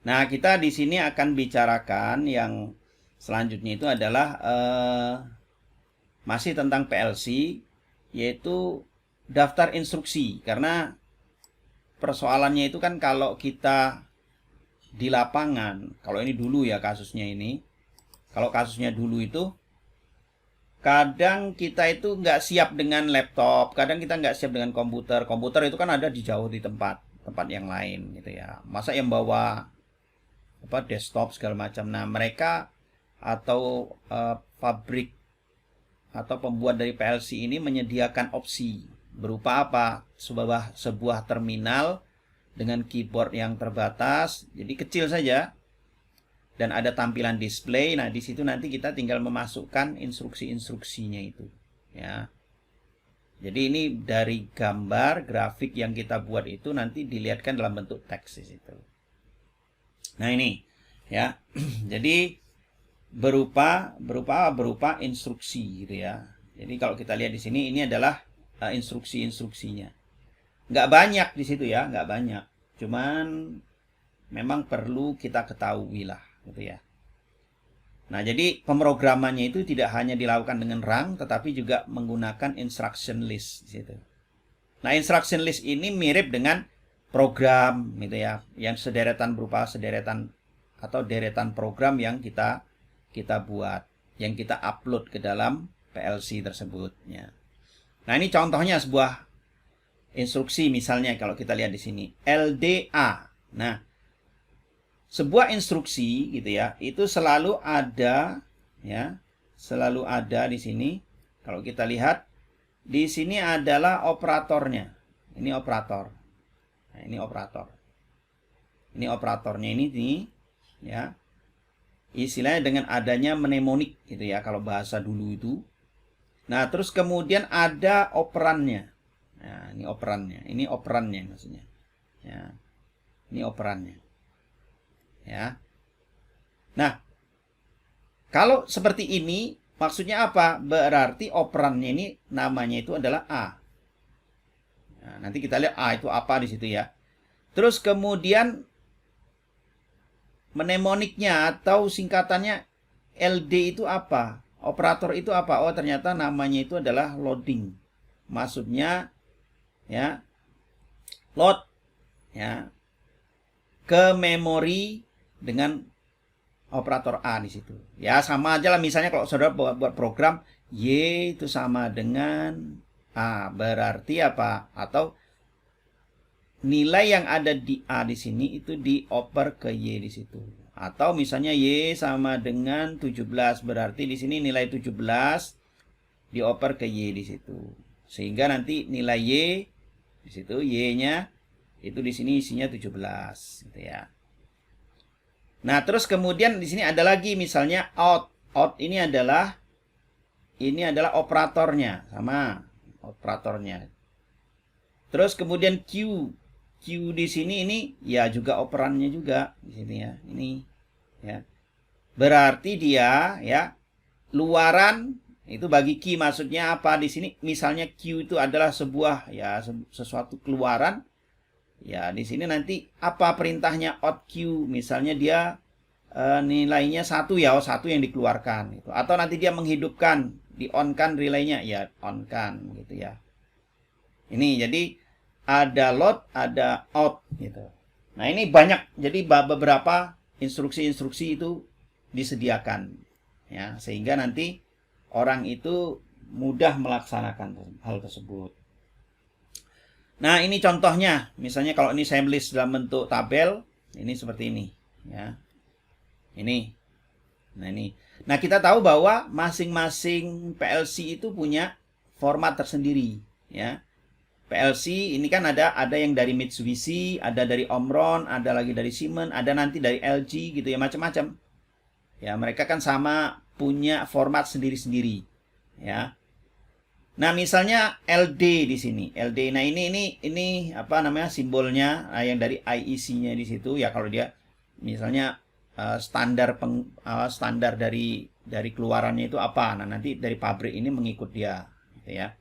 Nah, kita di sini akan bicarakan yang selanjutnya itu adalah masih tentang PLC, yaitu daftar instruksi. Karena persoalannya itu kan kalau kita di lapangan, kalau ini dulu ya kasusnya ini, kalau kasusnya dulu itu kadang kita itu nggak siap dengan laptop, kadang kita nggak siap dengan komputer. Komputer itu kan ada di jauh di tempat yang lain gitu ya. Masa yang bawa desktop segala macam. Nah, mereka atau pabrik atau pembuat dari PLC ini menyediakan opsi berupa apa? Sebuah terminal dengan keyboard yang terbatas, jadi kecil saja, dan ada tampilan display. Nah, di situ nanti kita tinggal memasukkan instruksi-instruksinya itu, ya. Jadi ini dari gambar grafik yang kita buat itu nanti dilihatkan dalam bentuk teks di situ. Nah, ini ya. Jadi berupa instruksi gitu ya. Jadi kalau kita lihat di sini ini adalah instruksi-instruksinya. Nggak banyak di situ ya, nggak banyak. Cuman memang perlu kita ketahui lah gitu ya. Nah, jadi pemrogramannya itu tidak hanya dilakukan dengan rang, tetapi juga menggunakan instruction list di situ. Nah, instruction list ini mirip dengan program gitu ya, yang berupa sederetan atau deretan program yang kita buat, yang kita upload ke dalam PLC tersebut ya. Nah, ini contohnya sebuah instruksi, misalnya kalau kita lihat di sini LDA. Nah, sebuah instruksi gitu ya, itu selalu ada ya, selalu ada di sini. Kalau kita lihat di sini adalah operatornya. Ini operator. Nah, ini operator. Ini operatornya ini nih ya. Istilahnya dengan adanya mnemonik gitu ya kalau bahasa dulu itu. Nah, terus kemudian ada operannya. Nah, ini operannya. Ini operannya maksudnya. Ya. Ini operannya. Ya. Nah, kalau seperti ini maksudnya apa? Berarti operannya ini namanya itu adalah A. Nah, nanti kita lihat A itu apa di situ ya. Terus kemudian mnemoniknya atau singkatannya LD itu apa? Operator itu apa? Oh, ternyata namanya itu adalah loading. Maksudnya ya, load ya ke memori dengan operator A di situ. Ya, sama aja lah, misalnya kalau saudara buat program Y itu sama dengan A, berarti apa? Atau nilai yang ada di A di sini itu dioper ke Y di situ. Atau misalnya Y sama dengan 17, berarti di sini nilai 17 dioper ke Y di situ. Sehingga nanti nilai Y di situ, Y-nya itu di sini isinya 17 gitu ya. Nah, terus kemudian di sini ada lagi misalnya out. Out ini adalah operatornya, sama operatornya. Terus kemudian Q. Q di sini ini ya juga operannya juga di sini ya. Ini ya. Berarti dia ya luaran itu bagi key, maksudnya apa di sini? Misalnya Q itu adalah sebuah ya sesuatu keluaran. Ya, di sini nanti apa perintahnya out Q, misalnya dia nilainya 1 ya, 1 yang dikeluarkan gitu. Atau nanti dia menghidupkan, di on kan relaynya ya on kan gitu ya. Ini jadi ada load, ada out gitu. Nah, ini banyak, jadi beberapa instruksi-instruksi itu disediakan ya, sehingga nanti orang itu mudah melaksanakan hal tersebut. Nah, ini contohnya. Misalnya kalau ini saya list dalam bentuk tabel, ini seperti ini ya. Ini. Nah, ini. Nah, kita tahu bahwa masing-masing PLC itu punya format tersendiri ya. PLC ini kan ada yang dari Mitsubishi, ada dari Omron, ada lagi dari Siemens, ada nanti dari LG gitu ya, macam-macam. Ya, mereka kan sama punya format sendiri-sendiri ya. Nah, misalnya LD di sini. LD. Nah, ini apa namanya simbolnya, yang dari IEC-nya di situ ya, kalau dia misalnya standar dari keluarannya itu apa. Nah, nanti dari pabrik ini mengikut dia gitu ya.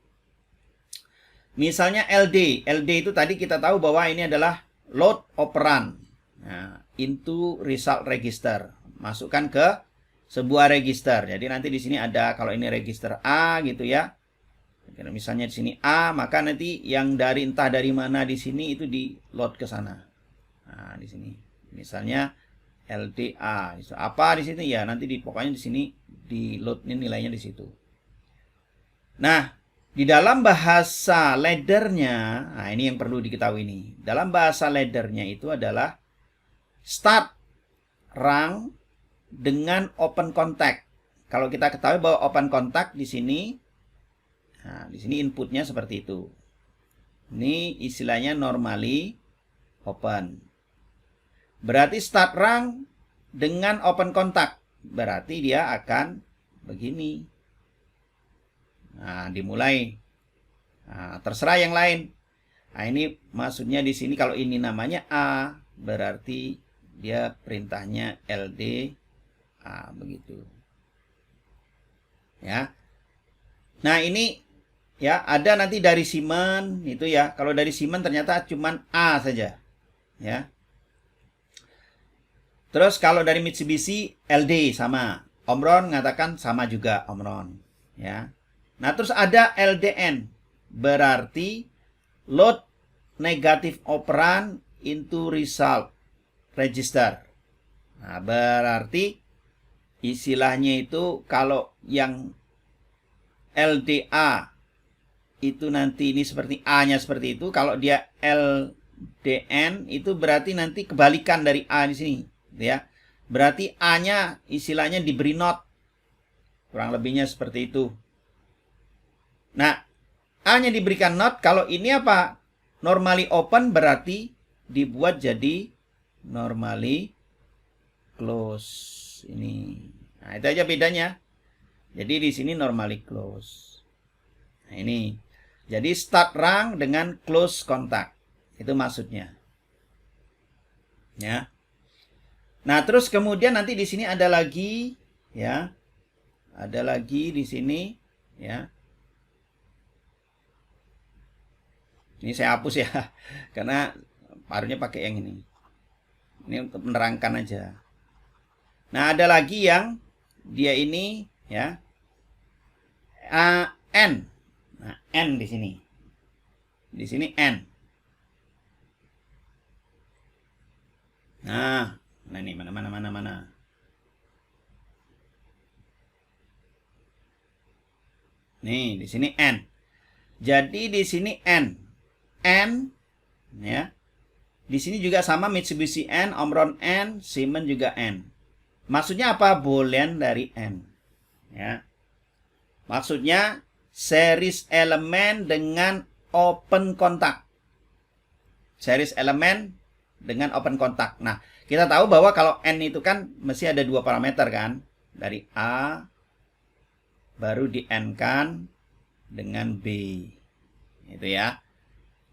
Misalnya LD. LD itu tadi kita tahu bahwa ini adalah load operand. Nah, into result register. Masukkan ke sebuah register. Jadi nanti di sini ada, kalau ini register A gitu ya. Misalnya di sini A, maka nanti yang dari entah dari mana di sini itu di load ke sana. Nah, di sini misalnya LDA. Apa di sini ya, nanti pokoknya di sini di load ini nilainya di situ. Nah, di dalam bahasa laddernya, nah ini yang perlu diketahui nih. Dalam bahasa laddernya itu adalah start rung dengan open contact. Kalau kita ketahui bahwa open contact di sini, nah di sini inputnya seperti itu. Ini istilahnya normally open. Berarti start rung dengan open contact, berarti dia akan begini. Nah, dimulai. Nah, terserah yang lain. Nah, ini maksudnya di sini kalau ini namanya A, berarti dia perintahnya LD A begitu. Ya. Nah, ini ya ada nanti dari Siemens itu ya. Kalau dari Siemens ternyata cuman A saja. Ya. Terus kalau dari Mitsubishi LD sama. Omron mengatakan sama juga Omron, ya. Nah, terus ada LDN, berarti load negative operand into result register. Nah, berarti istilahnya itu kalau yang LDA itu nanti ini seperti A-nya seperti itu, kalau dia LDN itu berarti nanti kebalikan dari A di sini, ya. Berarti A-nya istilahnya diberi not. Kurang lebihnya seperti itu. Nah, A-nya diberikan not, kalau ini apa? Normally open berarti dibuat jadi normally close. Ini. Nah, itu aja bedanya. Jadi di sini normally close. Nah, ini. Jadi start rung dengan close contact. Itu maksudnya. Ya. Nah, terus kemudian nanti di sini ada lagi, ya. Ada lagi di sini, ya. Ini saya hapus ya, karena parunya pakai yang ini. Ini untuk menerangkan aja. Nah, ada lagi yang dia ini, ya, N. Nah, N di sini. Di sini N. Nah ini mana. Nih, di sini N. Jadi di sini N. N, ya. Di sini juga sama, Mitsubishi N, Omron N, Siemens juga N. Maksudnya apa? Boolean dari N, ya. Maksudnya series elemen dengan open contact. Series elemen dengan open contact. Nah, kita tahu bahwa kalau N itu kan mesti ada dua parameter kan. Dari A baru di N kan dengan B. Itu ya.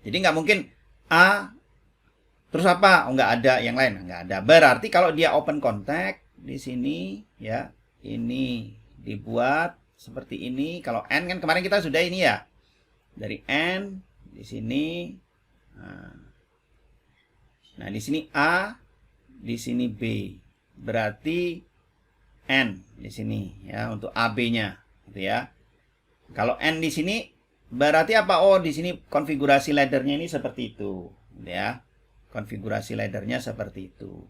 Jadi nggak mungkin A terus apa? Oh, nggak ada yang lain, nggak ada. Berarti kalau dia open contact di sini, ya, ini dibuat seperti ini. Kalau N kan kemarin kita sudah ini ya, dari N di sini. Nah di sini A, di sini B. Berarti N di sini ya untuk AB-nya, gitu ya. Kalau N di sini berarti apa? Oh, di sini konfigurasi laddernya ini seperti itu, ya. Konfigurasi laddernya seperti itu.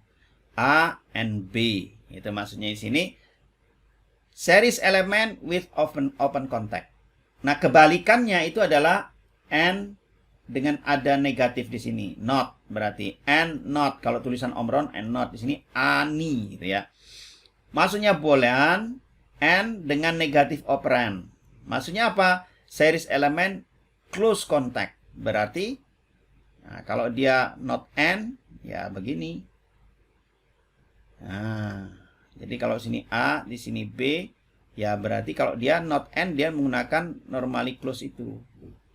A and B. Itu maksudnya di sini series element with open contact. Nah, kebalikannya itu adalah N dengan ada negatif di sini. Not berarti N not. Kalau tulisan Omron N not, di sini ani gitu ya. Maksudnya boolean N dengan negatif operand. Maksudnya apa? Series element close contact. Berarti nah, kalau dia not N, ya begini. Nah, jadi kalau sini A, di sini B, ya berarti kalau dia not N, dia menggunakan normally close itu.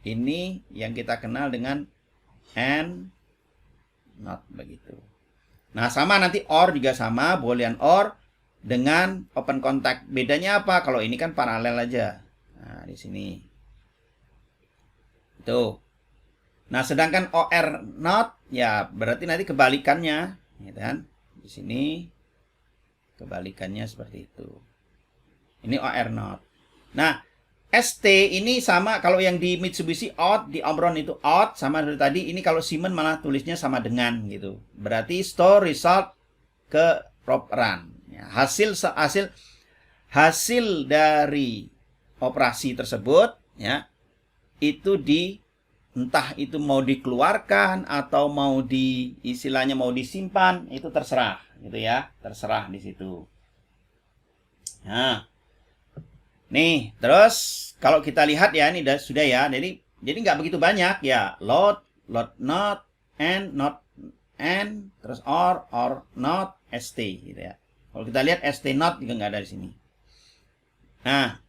Ini yang kita kenal dengan N not begitu. Nah, sama nanti OR juga sama, boolean OR dengan open contact. Bedanya apa? Kalau ini kan paralel aja. Nah, di sini. Tuh. Nah, sedangkan OR not, ya berarti nanti kebalikannya, gitu kan? Di sini kebalikannya seperti itu. Ini OR not. Nah, ST ini sama kalau yang di Mitsubishi out, di Omron itu out sama dari tadi. Ini kalau Siemens malah tulisnya sama dengan gitu. Berarti store result ke prop run. Ya, hasil dari operasi tersebut ya itu entah itu mau dikeluarkan atau mau istilahnya mau disimpan, itu terserah gitu ya, terserah di situ. Nah, nih terus kalau kita lihat ya ini sudah ya, jadi nggak begitu banyak ya, load not, and terus or not, st gitu ya. Kalau kita lihat st not juga nggak ada di sini. Nah,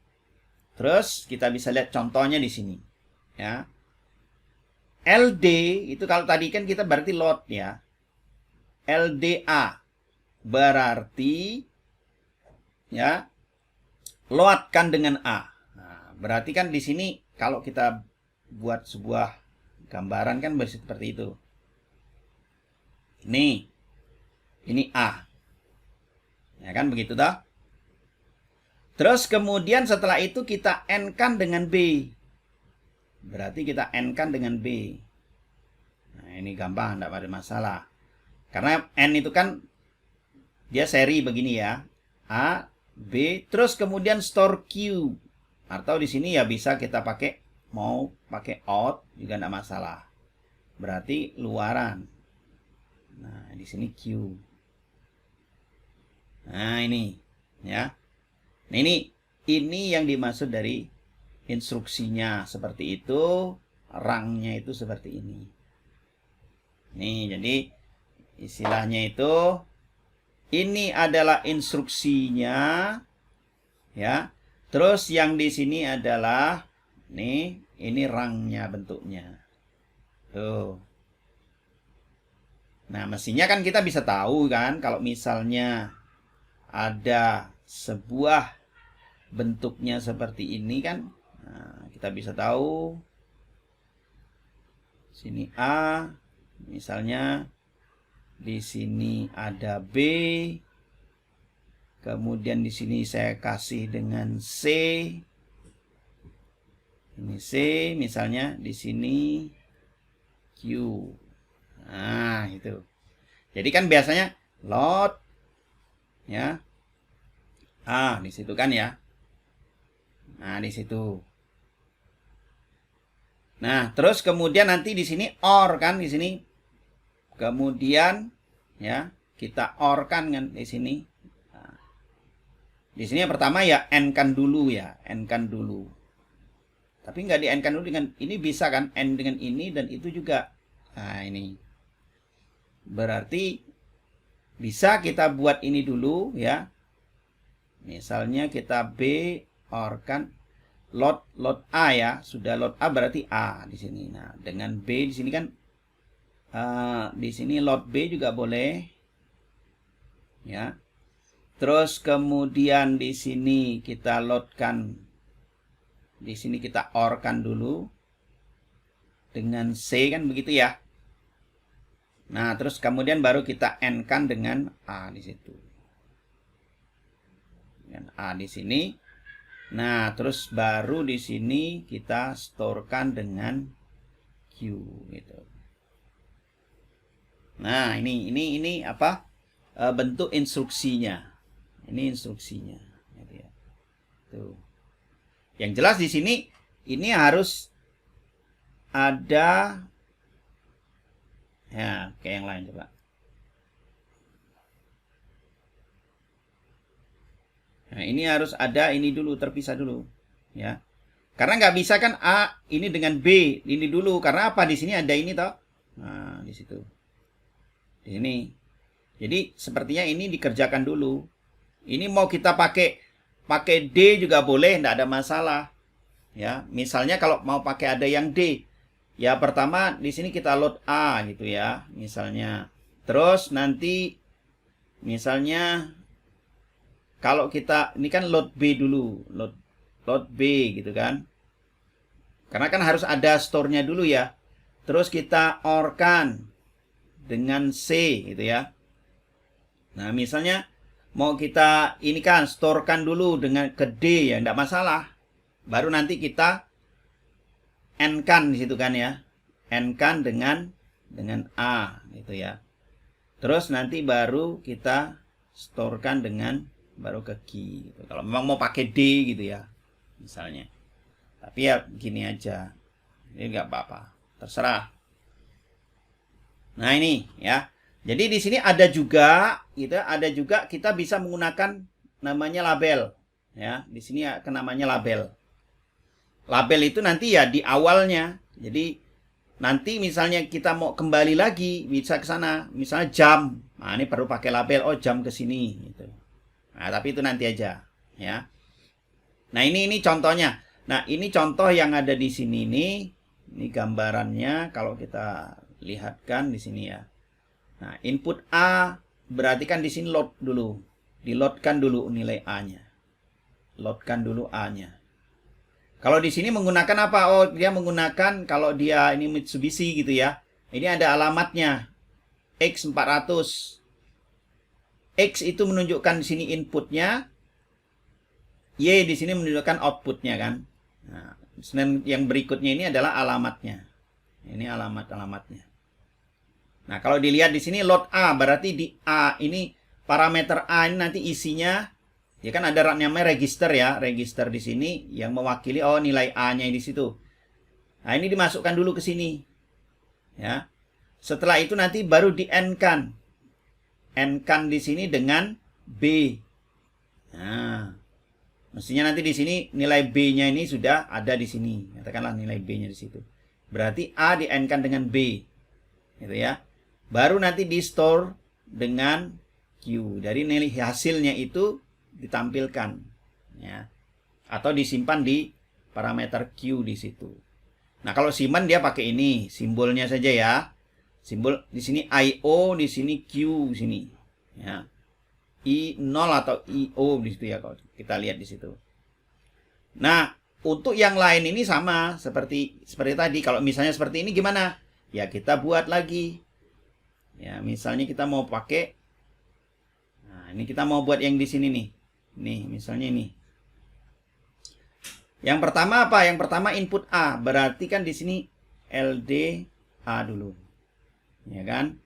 terus kita bisa lihat contohnya di sini ya. LD itu kalau tadi kan kita berarti load ya. LDA berarti ya loadkan dengan A. Nah, berarti kan di sini kalau kita buat sebuah gambaran kan seperti itu. Ini A. Ya kan begitu toh? Terus kemudian setelah itu kita N-kan dengan B. Berarti kita N-kan dengan B. Nah, ini gampang, tidak ada masalah. Karena N itu kan dia seri begini ya. A, B, terus kemudian store Q. Atau di sini ya bisa kita pakai, mau pakai out juga tidak masalah. Berarti luaran. Nah, di sini Q. Nah, ini ya. Nah, ini yang dimaksud dari instruksinya seperti itu, rangnya itu seperti ini. Nih, jadi istilahnya itu ini adalah instruksinya ya. Terus yang di sini adalah ini rangnya bentuknya. Tuh. Nah, mestinya kan kita bisa tahu kan kalau misalnya ada sebuah bentuknya seperti ini kan, nah, kita bisa tahu sini A, misalnya di sini ada B, kemudian di sini saya kasih dengan C, ini C, misalnya di sini Q. Nah, itu. Jadi kan biasanya load ya. Di situ kan ya. Nah, di situ. Nah, terus kemudian nanti di sini OR kan di sini. Kemudian ya, kita OR kan di sini. Nah, di sini yang pertama ya N-kan dulu ya, N-kan dulu. Tapi nggak di N-kan dulu dengan ini bisa kan N dengan ini dan itu juga. Nah, ini. Berarti bisa kita buat ini dulu ya. Misalnya kita B OR kan load A ya, sudah load A berarti A di sini. Nah, dengan B di sini kan di sini load B juga boleh ya. Terus kemudian di sini kita loadkan, di sini kita OR kan dulu dengan C kan begitu ya. Nah, terus kemudian baru kita N kan dengan A di situ. Dengan A di sini. Nah, terus baru di sini kita storekan dengan Q gitu. Nah, ini apa? Bentuk instruksinya. Ini instruksinya gitu ya. Tuh. Yang jelas di sini ini harus ada ya, kayak yang lain coba. Nah, ini harus ada ini dulu, terpisah dulu ya. Karena nggak bisa kan A ini dengan B ini dulu, karena apa? Di sini ada ini toh. Nah, di situ. Di sini. Jadi sepertinya ini dikerjakan dulu. Ini mau kita pakai D juga boleh, nggak ada masalah. Ya, misalnya kalau mau pakai ada yang D, ya pertama di sini kita load A gitu ya, misalnya. Terus nanti misalnya kalau kita ini kan load B dulu, load B gitu kan. Karena kan harus ada store-nya dulu ya. Terus kita OR kan dengan C gitu ya. Nah, misalnya mau kita ini kan storekan dulu dengan ke D, ya enggak masalah. Baru nanti kita N-kan di situ kan ya. N-kan dengan A gitu ya. Terus nanti baru kita storekan dengan baru ke Q gitu. Kalau memang mau pakai D gitu ya. Misalnya. Tapi ya gini aja. Ini nggak apa-apa. Terserah. Nah, ini ya. Jadi di sini ada juga gitu, ada juga kita bisa menggunakan namanya label ya. Di sini ya namanya label. Label itu nanti ya di awalnya. Jadi nanti misalnya kita mau kembali lagi bisa ke sana, misalnya jam. Nah, ini perlu pakai label, oh jam ke sini gitu. Nah, tapi itu nanti aja ya. Nah, ini contohnya. Nah, ini contoh yang ada di sini nih. Ini gambarannya kalau kita lihatkan di sini ya. Nah, input A berarti kan di sini load dulu. Di-loadkan dulu nilai A-nya. Loadkan dulu A-nya. Kalau di sini menggunakan apa? Oh, dia menggunakan kalau dia ini Mitsubishi gitu ya. Ini ada alamatnya. X400. X itu menunjukkan di sini inputnya. Y di sini menunjukkan outputnya kan. Nah, yang berikutnya ini adalah alamatnya. Ini alamatnya. Nah, kalau dilihat di sini load A, berarti di A ini parameter A ini nanti isinya ya kan ada namanya register ya, register di sini yang mewakili oh nilai A-nya di situ. Nah, ini dimasukkan dulu ke sini. Ya. Setelah itu nanti baru di N-kan. N-kan di sini dengan B. Nah, mestinya nanti di sini nilai B-nya ini sudah ada di sini. Katakanlah nilai B-nya di situ. Berarti A di N-kan dengan B. Gitu ya. Baru nanti di store dengan Q. Dari nilai hasilnya itu ditampilkan ya. Atau disimpan di parameter Q di situ. Nah, kalau simpan dia pakai ini, simbolnya saja ya. Simbol di sini IO, di sini Q di sini. Ya. I0 atau IO di situ ya kalau kita lihat di situ. Nah, untuk yang lain ini sama seperti tadi. Kalau misalnya seperti ini gimana? Ya kita buat lagi. Ya, misalnya kita mau pakai. Nah, ini kita mau buat yang di sini nih. Nih, misalnya ini. Yang pertama apa? Yang pertama input A. Berarti kan di sini LD A dulu. Ya kan?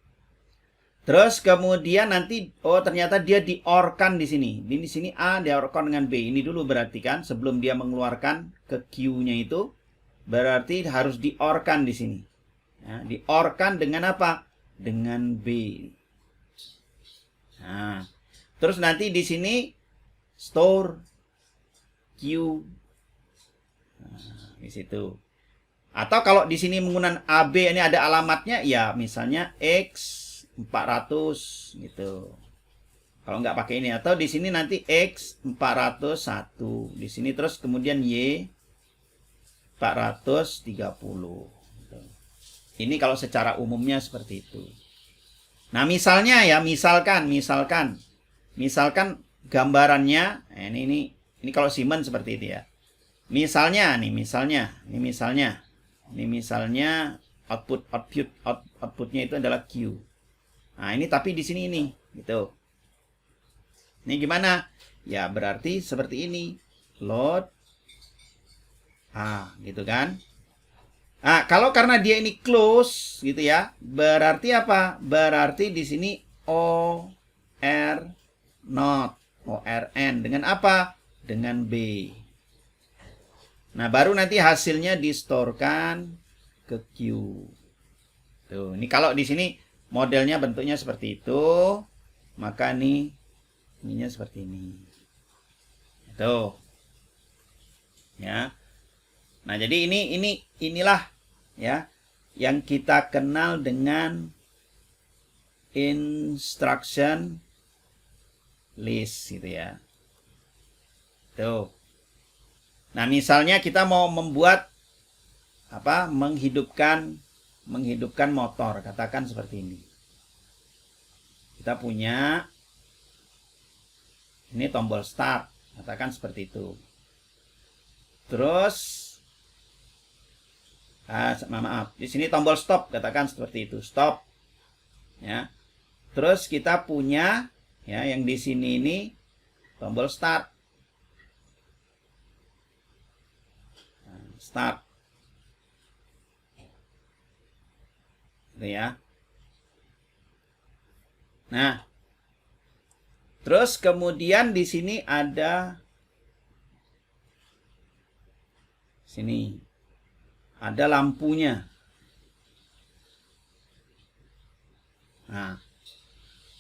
Terus kemudian nanti oh ternyata dia di-OR-kan di sini. Di sini A di-OR-kan dengan B. Ini dulu berarti kan sebelum dia mengeluarkan ke Q-nya itu berarti harus di-OR-kan di sini. Ya, di-OR-kan dengan apa? Dengan B. Nah, terus nanti di sini store Q. Nah, di situ. Atau kalau di sini menggunakan AB ini ada alamatnya ya misalnya X400 gitu. Kalau nggak pakai ini atau di sini nanti X401 di sini terus kemudian Y430 gitu. Ini kalau secara umumnya seperti itu. Nah, misalnya ya, misalkan gambarannya ini kalau Siemens seperti itu ya. Misalnya outputnya itu adalah Q. Nah, ini tapi di sini ini gitu. Ini gimana? Ya, berarti seperti ini. Load gitu kan. Nah, kalau karena dia ini close gitu ya, berarti apa? Berarti di sini OR not, ORN dengan apa? Dengan B. Nah, baru nanti hasilnya distorkan ke Q. Tuh, ini kalau di sini modelnya bentuknya seperti itu, maka ininya seperti ini. Tuh. Ya. Nah, jadi inilah ya yang kita kenal dengan instruction list gitu ya. Tuh. Nah, misalnya kita mau membuat menghidupkan motor, katakan seperti ini. Kita punya ini tombol start, katakan seperti itu. Terus maaf, di sini tombol stop, katakan seperti itu, stop. Ya. Terus kita punya Ya, yang di sini ini tombol start. Nah, start. Gitu ya. Nah, terus kemudian di sini ada lampunya. Nah,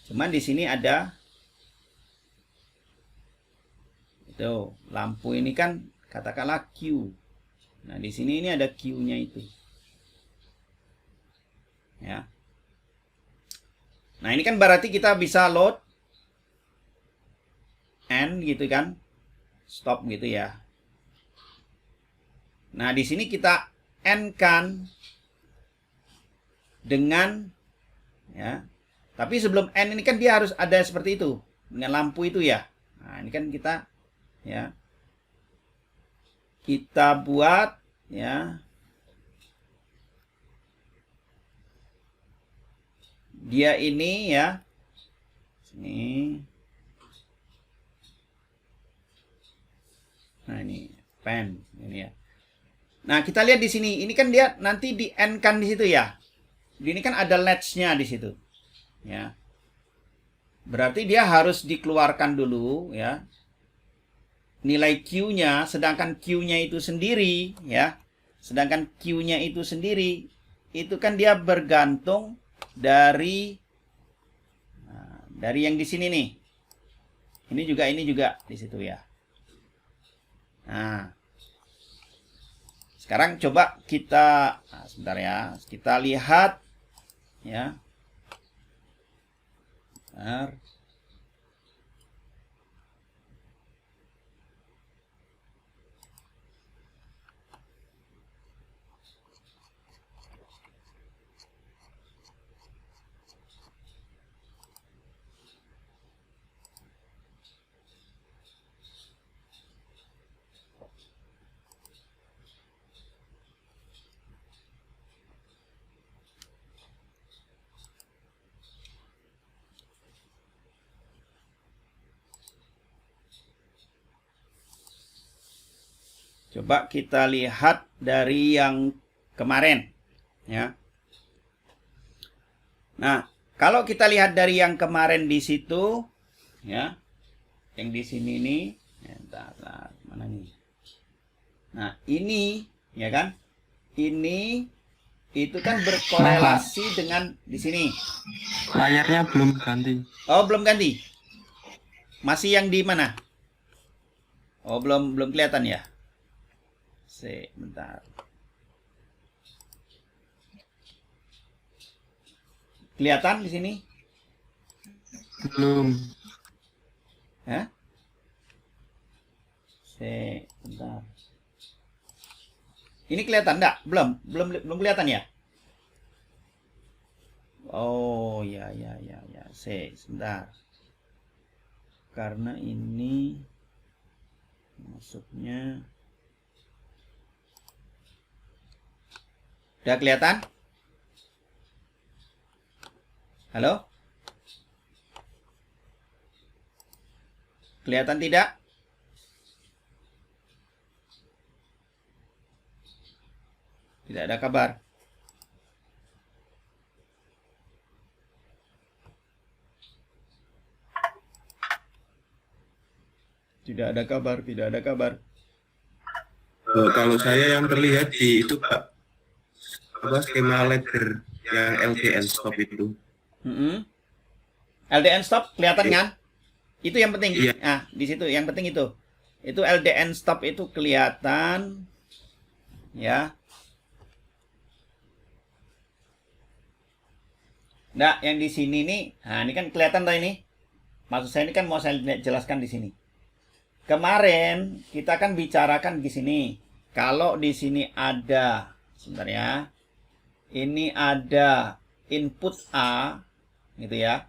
cuman di sini ada itu lampu ini kan katakanlah Q. Nah, di sini ini ada Q-nya itu. Ya. Nah, ini kan berarti kita bisa load end gitu kan. Stop gitu ya. Nah, di sini kita end kan dengan ya. Tapi sebelum end ini kan dia harus ada seperti itu dengan lampu itu ya. Nah, ini kan kita ya. Kita buat ya. Dia ini ya. Sini. Nah, ini pen ini ya. Nah, kita lihat di sini. Ini kan dia nanti di end kan di situ ya. Ini kan ada latch-nya di situ. Ya. Berarti dia harus dikeluarkan dulu ya. Nilai Q-nya, sedangkan Q-nya itu sendiri ya. Sedangkan Q-nya itu sendiri itu kan dia bergantung dari yang di sini nih. Ini juga di situ ya. Nah, sekarang coba kita sebentar ya. Kita lihat ya. Bentar. Coba kita lihat dari yang kemarin ya. Nah, kalau kita lihat dari yang kemarin di situ ya. Yang di sini nih, mana nih? Nah, ini ya kan? Ini itu kan berkorelasi dengan di sini. Layarnya belum ganti. Oh, belum ganti. Masih yang di mana? Oh, belum kelihatan ya? Bentar. Kelihatan di sini? Belum. Hah? Bentar. Ini kelihatan enggak? Belum kelihatan ya? Oh, ya. Sebentar. Karena ini masuknya udah kelihatan? Halo? Kelihatan tidak? Tidak ada kabar. Tidak ada kabar. Kalau saya yang terlihat di itu Pak, apa skema ladder yang LDN stop itu. LDN stop kelihatan kan? Itu yang penting. Iya. Nah, di situ yang penting itu. Itu LDN stop itu kelihatan ya. Nah, yang di sini nih, nah ini kan kelihatan tadi ini. Maksud saya ini kan mau saya jelaskan di sini. Kemarin kita kan bicarakan di sini. Kalau di sini ada, sebentar ya. Ini ada input A, gitu ya.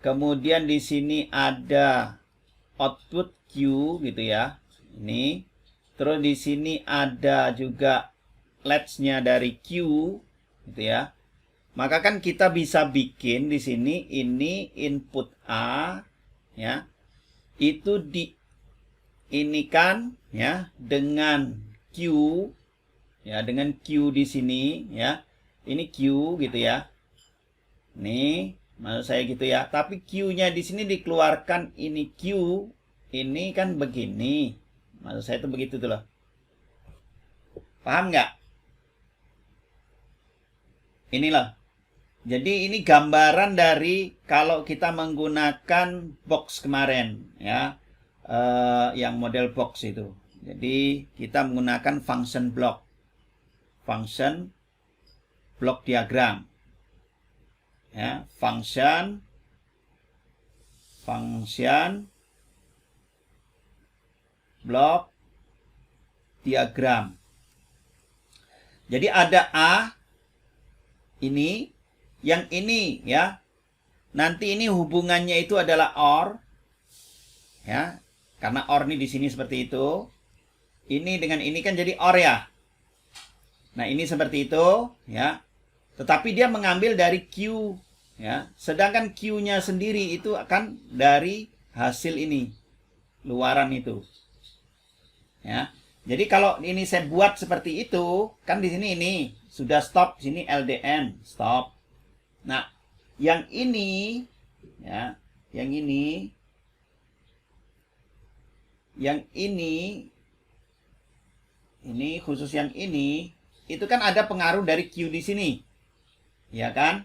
Kemudian di sini ada output Q, gitu ya. Ini. Terus di sini ada juga latch-nya dari Q, gitu ya. Maka kan kita bisa bikin di sini ini input A, ya, itu diinikan ya dengan Q, ya, dengan Q di sini ya. Ini Q gitu ya. Nih, maksud saya gitu ya. Tapi Q-nya di sini dikeluarkan, ini Q, ini kan begini. Maksud saya itu begitu tuh loh. Paham nggak? Inilah. Jadi ini gambaran dari kalau kita menggunakan box kemarin ya. Yang model box itu. Jadi kita menggunakan function block. Function block diagram. Ya, function block diagram. Jadi ada A ini, yang ini ya. Nanti ini hubungannya itu adalah OR ya. Karena OR ini di sini seperti itu. Ini dengan ini kan jadi OR ya. Nah, ini seperti itu ya. Tetapi dia mengambil dari Q ya. Sedangkan Q-nya sendiri itu akan dari hasil ini. Luaran itu. Ya. Jadi kalau ini saya buat seperti itu, kan di sini ini sudah stop, sini LDN, stop. Nah, yang ini ya, yang ini khusus yang ini itu kan ada pengaruh dari Q di sini. Ya kan?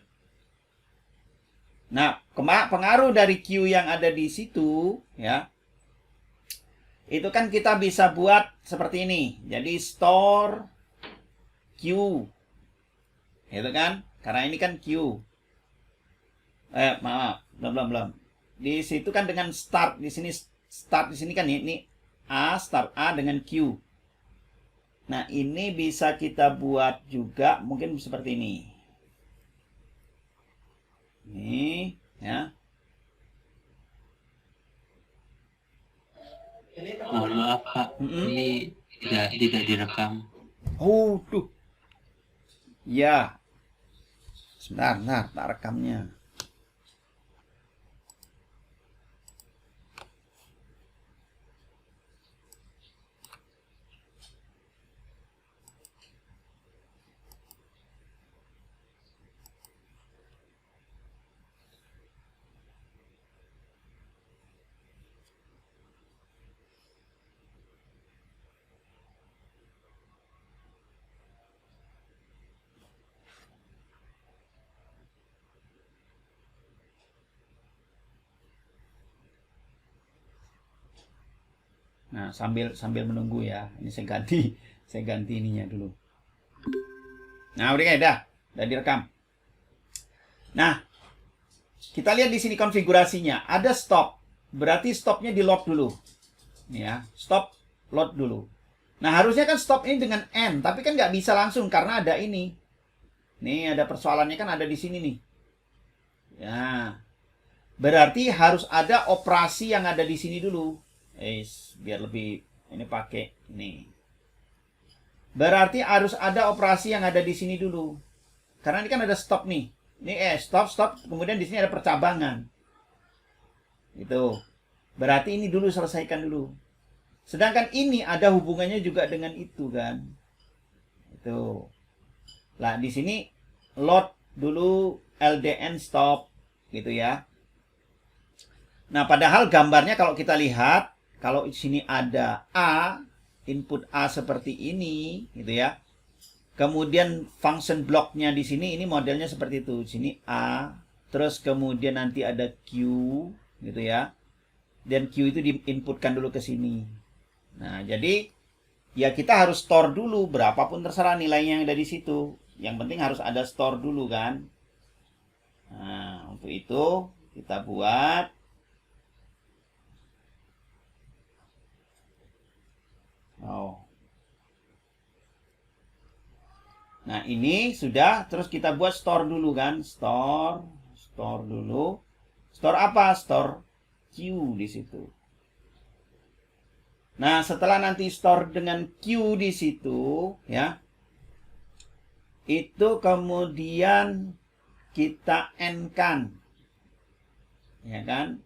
Nah, pengaruh dari Q yang ada di situ ya. Itu kan kita bisa buat seperti ini. Jadi store Q. Itu kan? Karena ini kan Q. Maaf, belum. Di situ kan dengan start di sini, start di sini kan ini A, start A dengan Q. Nah, ini bisa kita buat juga mungkin seperti ini. Ini ya. Mohon maaf Pak, ini tidak direkam. Oh, tuh. Ya. Sebentar, tak rekamnya. Nah, sambil menunggu ya. Ini saya ganti ininya dulu. Nah, udah direkam. Nah, kita lihat di sini konfigurasinya. Ada stop. Berarti stopnya di load dulu. Ya, stop load dulu. Nah, harusnya kan stop ini dengan N, tapi kan nggak bisa langsung karena ada ini. Nih, ada persoalannya kan ada di sini nih. Ya. Berarti harus ada operasi yang ada di sini dulu. Biar lebih ini pakai nih. Berarti harus ada operasi yang ada di sini dulu. Karena ini kan ada stop nih. Ini stop, kemudian di sini ada percabangan. Itu. Berarti ini dulu selesaikan dulu. Sedangkan ini ada hubungannya juga dengan itu kan. Itu. Lah di sini load dulu LDN stop gitu ya. Nah, padahal gambarnya kalau kita lihat, kalau di sini ada A, input A seperti ini, gitu ya. Kemudian function blocknya di sini, ini modelnya seperti itu. Di sini A, terus kemudian nanti ada Q, gitu ya. Dan Q itu diinputkan dulu ke sini. Nah, jadi ya kita harus store dulu, berapapun terserah nilainya yang ada di situ. Yang penting harus ada store dulu kan. Nah, untuk itu kita buat Nah, ini sudah, terus kita buat store dulu kan. Store dulu. Store apa? Store Q di situ. Nah, setelah nanti store dengan Q di situ, ya. Itu kemudian kita N-kan. Ya kan?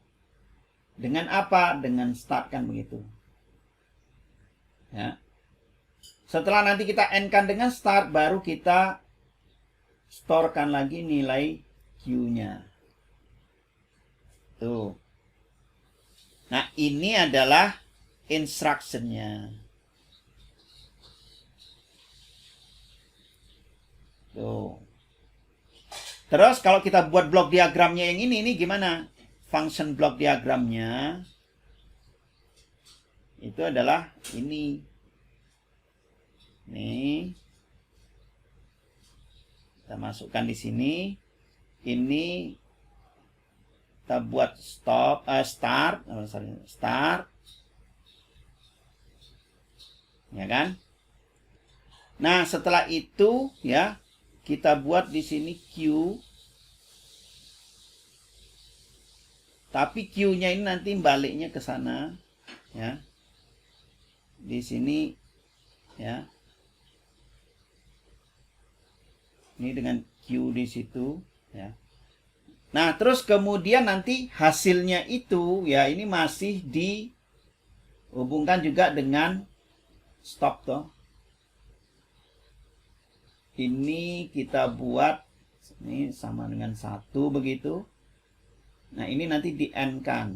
Dengan apa? Dengan start kan begitu. Ya. Setelah nanti kita end-kan dengan start, baru kita storekan lagi nilai Q-nya. Tuh. Nah, ini adalah instruction-nya. Tuh. Terus kalau kita buat blok diagramnya yang ini gimana? Function blok diagramnya itu adalah ini. Nih. Kita masukkan di sini. Ini kita buat start. Ya kan? Nah, setelah itu ya, kita buat di sini Q. Tapi Q-nya ini nanti baliknya ke sana, ya. Di sini ya. Ini dengan Q di situ, ya. Nah, terus kemudian nanti hasilnya itu ya ini masih dihubungkan juga dengan stop toh. Ini kita buat ini sama dengan 1 begitu. Nah, ini nanti di end kan.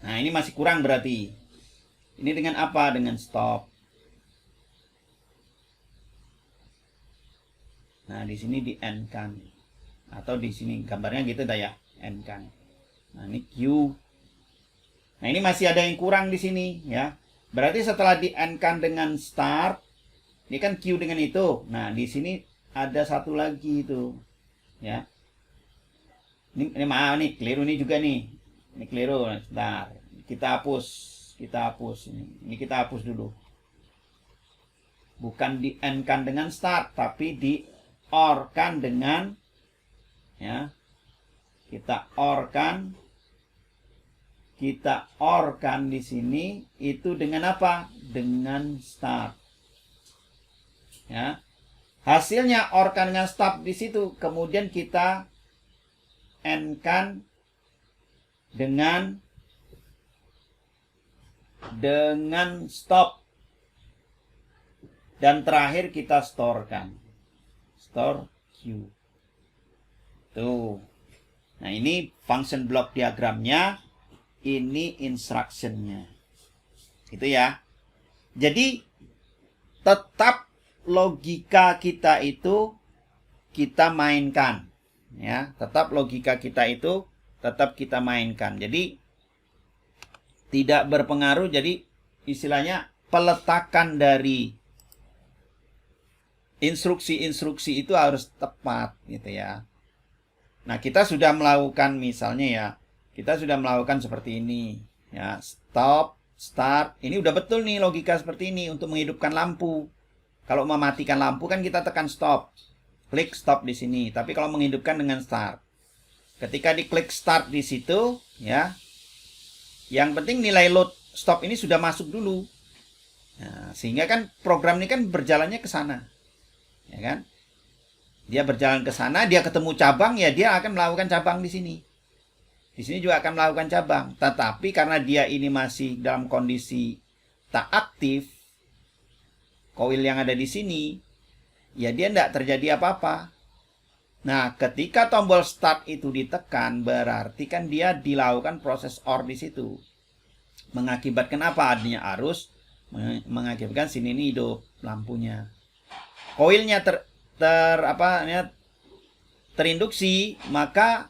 Nah, ini masih kurang berarti. Ini dengan apa? Dengan stop. Nah, di sini di end kan. Atau di sini gambarnya gitu dah ya, end kan. Nah, ini Q. Nah, ini masih ada yang kurang di sini ya. Berarti setelah di end kan dengan start, ini kan Q dengan itu. Nah, di sini ada satu lagi itu. Ya. Ini maaf nih, keliru nih juga nih. Ini keliru, sebentar. Kita hapus ini. Ini kita hapus dulu. Bukan di end kan dengan start, tapi di or kan dengan ya. Kita or kan di sini itu dengan apa? Dengan start. Ya. Hasilnya or kan dengan start di situ, kemudian kita end kan dengan stop, dan terakhir kita storekan, store Q. Tuh. Nah, ini function block diagramnya, ini instructionnya. Itu ya. Jadi tetap logika kita itu kita mainkan, ya. Tetap logika kita itu tetap kita mainkan. Jadi tidak berpengaruh. Jadi istilahnya peletakan dari instruksi-instruksi itu harus tepat gitu ya. Nah, kita sudah melakukan misalnya ya, kita sudah melakukan seperti ini ya, stop, start. Ini udah betul nih logika seperti ini untuk menghidupkan lampu. Kalau mematikan lampu kan kita tekan stop. Klik stop di sini. Tapi kalau menghidupkan dengan start. Ketika diklik start di situ ya, yang penting nilai load stop ini sudah masuk dulu. Nah, sehingga kan program ini kan berjalannya ke sana. Ya kan? Dia berjalan ke sana, dia ketemu cabang, ya dia akan melakukan cabang di sini. Di sini juga akan melakukan cabang. Tetapi karena dia ini masih dalam kondisi tak aktif, koil yang ada di sini, ya dia tidak terjadi apa-apa. Nah, ketika tombol start itu ditekan, berarti kan dia dilakukan proses OR di situ. Mengakibatkan apa? Adanya arus, mengakibatkan sini ini hidup lampunya. Koilnya terinduksi, maka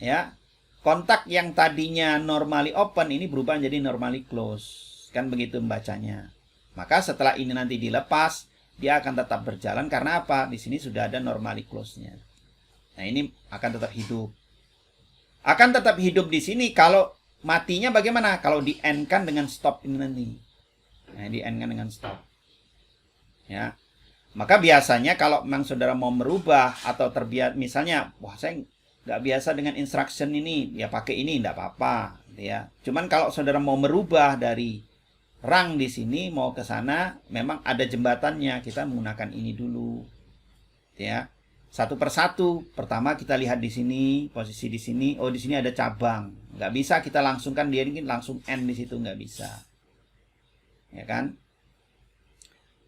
ya kontak yang tadinya normally open ini berubah menjadi normally close. Kan begitu membacanya. Maka setelah ini nanti dilepas, dia akan tetap berjalan karena apa? Di sini sudah ada normally close-nya. Nah, ini akan tetap hidup. Akan tetap hidup di sini. Kalau matinya bagaimana? Kalau di end kan dengan stop ini nanti. Nah, di end kan dengan stop. Ya. Maka biasanya kalau memang saudara mau merubah atau terbiasa, misalnya, wah saya nggak biasa dengan instruction ini, ya pakai ini, nggak apa-apa. Ya. Cuman kalau saudara mau merubah dari rang di sini mau ke sana, memang ada jembatannya. Kita menggunakan ini dulu. ya. Satu persatu. Pertama kita lihat di sini, posisi di sini. Oh, di sini ada cabang. Nggak bisa kita langsungkan dia ini langsung N di situ, nggak bisa. Ya kan?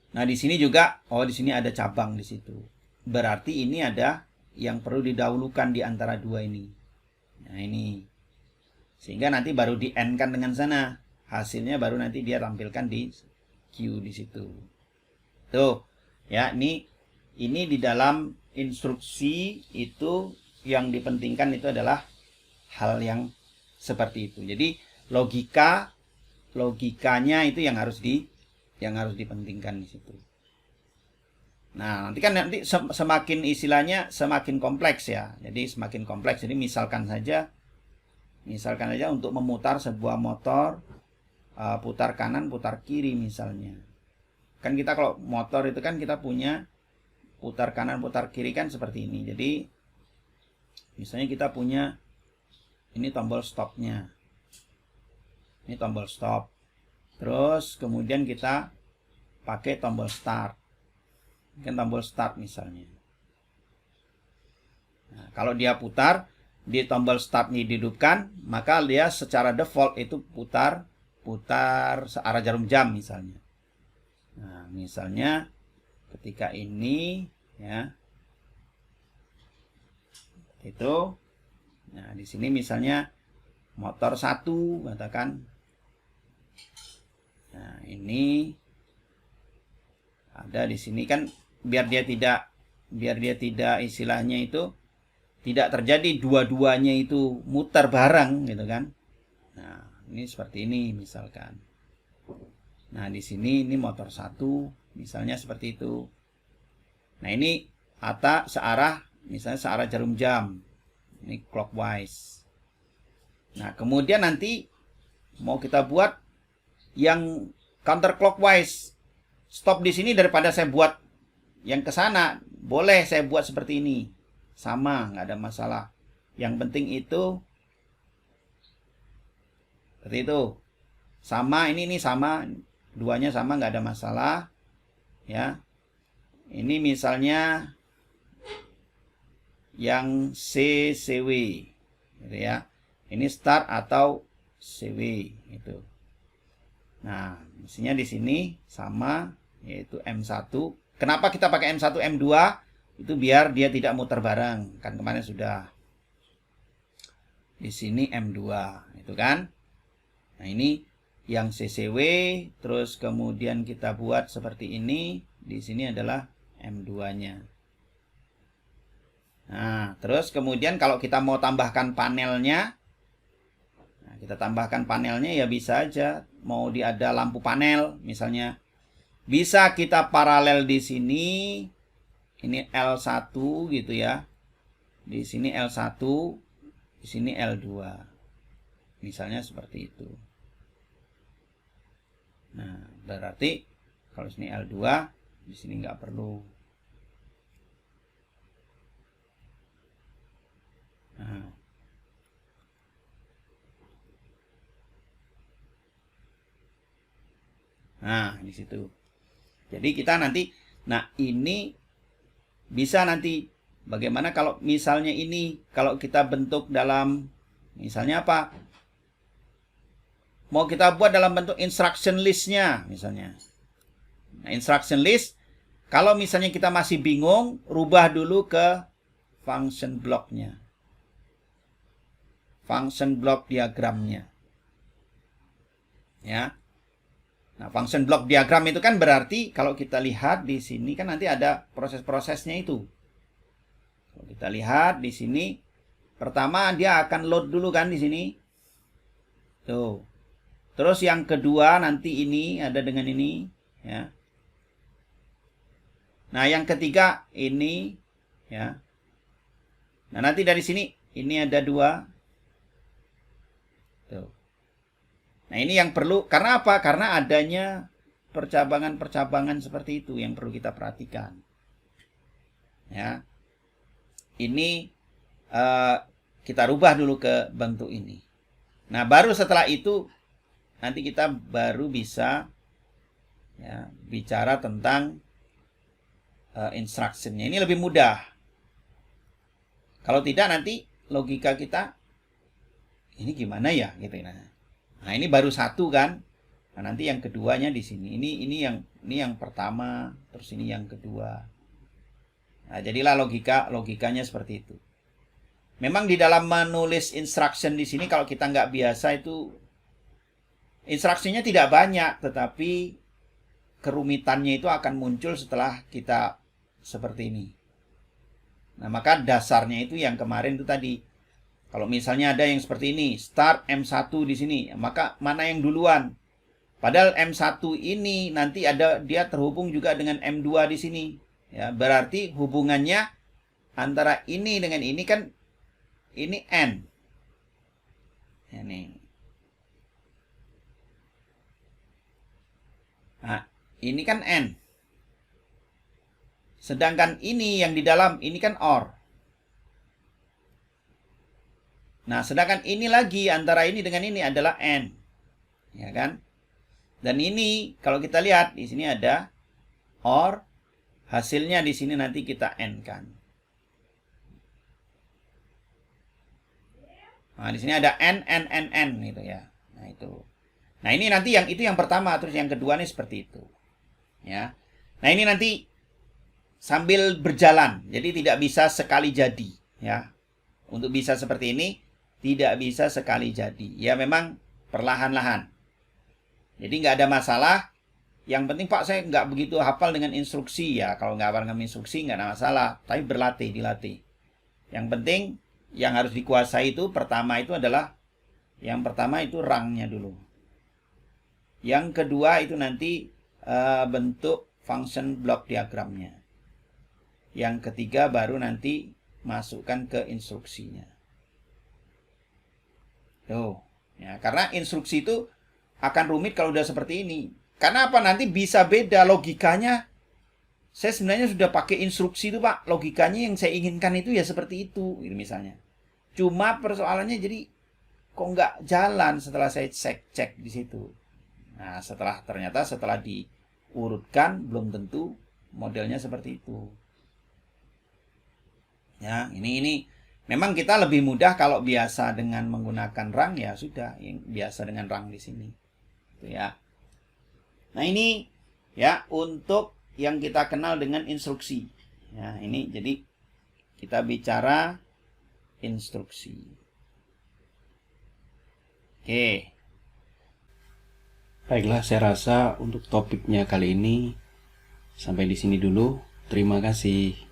Nah, di sini juga, oh di sini ada cabang di situ. Berarti ini ada yang perlu didahulukan di antara dua ini. Nah, ini. Sehingga nanti baru di N-kan dengan sana. Hasilnya baru nanti dia tampilkan di Q di situ. Tuh, ya, ini di dalam instruksi itu yang dipentingkan itu adalah hal yang seperti itu. Jadi logikanya itu yang harus dipentingkan di situ. Nah, nanti semakin istilahnya semakin kompleks ya. Jadi semakin kompleks. Jadi misalkan saja untuk memutar sebuah motor, putar kanan, putar kiri misalnya. Kan kita kalau motor itu kan kita punya putar kanan, putar kiri kan seperti ini. Jadi misalnya kita punya ini tombol stopnya. Ini tombol stop. Terus kemudian kita pakai tombol start. Kan tombol start misalnya. Nah, kalau dia putar di tombol startnya dihidupkan, maka dia secara default itu putar searah jarum jam misalnya. Nah, misalnya ketika ini ya itu, nah di sini misalnya motor 1 katakan, nah ini ada di sini kan biar dia tidak istilahnya itu tidak terjadi dua-duanya itu muter bareng gitu kan. Nah ini seperti ini misalkan. Nah, di sini ini motor 1, misalnya seperti itu. Nah, ini misalnya searah jarum jam. Ini clockwise. Nah, kemudian nanti mau kita buat yang counterclockwise. Stop di sini daripada saya buat yang ke sana. Boleh saya buat seperti ini. Sama, nggak ada masalah. Yang penting itu seperti itu. Sama, ini sama. Duanya sama, nggak ada masalah ya. Ini misalnya yang CW gitu ya. Ini start atau CW gitu. Nah, mestinya di sini sama, yaitu M1. Kenapa kita pakai M1, M2? Itu biar dia tidak muter bareng. Kan kemarin sudah. Di sini M2 itu kan. Nah, ini yang CCW, terus kemudian kita buat seperti ini. Di sini adalah M2-nya. Nah, terus kemudian kalau kita mau tambahkan panelnya, nah, kita tambahkan panelnya ya bisa aja. Mau ada lampu panel, misalnya. Bisa kita paralel di sini. Ini L1 gitu ya. Di sini L1, di sini L2. Misalnya seperti itu. Nah, berarti kalau sini L2, di sini nggak perlu. Nah, di situ. Jadi kita nanti, nah ini bisa nanti bagaimana kalau misalnya ini, kalau kita bentuk dalam, misalnya apa? Mau kita buat dalam bentuk instruction list-nya misalnya. Nah, instruction list, kalau misalnya kita masih bingung, rubah dulu ke function block-nya. Function block diagramnya. Ya. Nah, function block diagram itu kan berarti kalau kita lihat di sini kan nanti ada proses-prosesnya itu. Kalau kita lihat di sini, pertama dia akan load dulu kan di sini. Tuh. Terus yang kedua nanti ini ada dengan ini ya. Nah, yang ketiga ini ya. Nah, nanti dari sini ini ada 2. Tuh. Nah, ini yang perlu, karena apa? Karena adanya percabangan-percabangan seperti itu yang perlu kita perhatikan. Ya. Ini kita rubah dulu ke bentuk ini. Nah, baru setelah itu nanti kita baru bisa ya, bicara tentang instructionnya. Ini lebih mudah. Kalau tidak nanti logika kita ini gimana ya gitu. Nah, ini baru satu kan. Nah, nanti yang keduanya di sini. Ini yang pertama, terus ini yang kedua. Nah, jadilah logikanya seperti itu. Memang di dalam menulis instruction di sini kalau kita nggak biasa itu instruksinya tidak banyak, tetapi kerumitannya itu akan muncul setelah kita seperti ini. Nah, maka dasarnya itu yang kemarin itu tadi. Kalau misalnya ada yang seperti ini, start M1 di sini, maka mana yang duluan? Padahal M1 ini nanti dia terhubung juga dengan M2 di sini. Ya, berarti hubungannya antara ini dengan ini kan ini N. Ini. Nah, ini kan N. Sedangkan ini yang di dalam, ini kan OR. Nah, sedangkan ini lagi, antara ini dengan ini adalah N. Ya kan? Dan ini, kalau kita lihat, di sini ada OR. Hasilnya di sini nanti kita N kan. Nah, di sini ada N gitu ya. Nah, itu. Nah, ini nanti itu yang pertama, terus yang kedua nih seperti itu. Ya. Nah, ini nanti sambil berjalan, jadi tidak bisa sekali jadi, ya. Untuk bisa seperti ini tidak bisa sekali jadi. Ya memang perlahan-lahan. Jadi nggak ada masalah. Yang penting Pak saya nggak begitu hafal dengan instruksi ya. Kalau nggak hafal dengan instruksi nggak ada masalah. Tapi dilatih. Yang penting yang harus dikuasai itu pertama itu adalah yang pertama itu rangnya dulu. Yang kedua itu nanti bentuk function block diagramnya. Yang ketiga baru nanti masukkan ke instruksinya. Tuh, ya, karena instruksi itu akan rumit kalau udah seperti ini. Karena apa? Nanti bisa beda logikanya. Saya sebenarnya sudah pakai instruksi itu, Pak. Logikanya yang saya inginkan itu ya seperti itu, gitu misalnya. Cuma persoalannya jadi kok nggak jalan setelah saya cek di situ. Nah, ternyata setelah diurutkan belum tentu modelnya seperti itu. Ya, ini memang kita lebih mudah kalau biasa dengan menggunakan rang ya sudah, yang biasa dengan rang di sini. Itu ya. Nah, ini ya untuk yang kita kenal dengan instruksi. Ya, ini jadi kita bicara instruksi. Oke. Baiklah, saya rasa untuk topiknya kali ini sampai di sini dulu. Terima kasih.